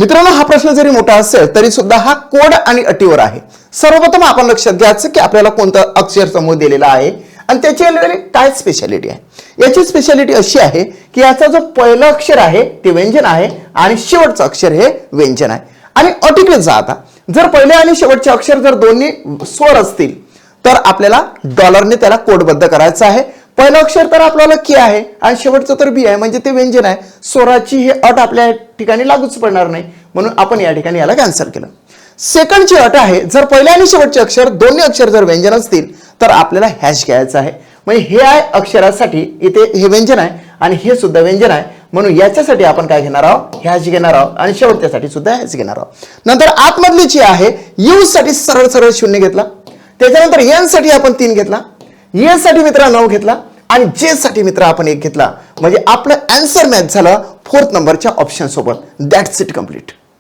मित्रांनो, हा प्रश्न जरी मोठा असेल तरी सुद्धा हा कोड आणि अटीवर आहे. सर्वप्रथम आपण लक्षात घ्यायचं की आपल्याला कोणतं अक्षर समूह दिलेला आहे आणि त्याची काय स्पेशालिटी आहे. याची स्पेशालिटी अशी आहे की याचा जो पहिलं अक्षर आहे ते व्यंजन आहे आणि शेवटचं अक्षर हे व्यंजन आहे. आणि अटीकडे जा. आता जर पहिले आणि शेवटचे अक्षर जर दोन्ही स्वर असतील तर आपल्याला डॉलरने त्याला कोडबद्ध करायचं आहे. पहिलं अक्षर तर आपल्याला के आहे आणि शेवटचं तर बी आहे, म्हणजे ते व्यंजन आहे. स्वराची ही अट आपल्या ठिकाणी लागूच पडणार नाही, म्हणून आपण या ठिकाणी याला कॅन्सल केलं. सेकंडची अट आहे, जर पहिल्या आणि शेवटचे अक्षर दोन्ही अक्षर जर व्यंजन असतील तर आपल्याला हॅश घ्यायचं आहे. म्हणजे हे आहे अक्षरासाठी, इथे हे व्यंजन आहे आणि हे सुद्धा व्यंजन आहे, म्हणून याच्यासाठी आपण काय घेणार आहोत, हॅश घेणार आहोत आणि शेवटच्यासाठी सुद्धा हॅश घेणार आहोत. नंतर आतमधली जी आहे यू साठी सरळ सरळ 0 घेतला, त्याच्यानंतर एन साठी आपण 3 घेतला, ए साठी मित्र 9 घेतला आणि जे साठी मित्र आपण 1 घेतला. म्हणजे आपलं आन्सर मॅच झालं 4th नंबरच्या ऑप्शन सोबत. That's it complete.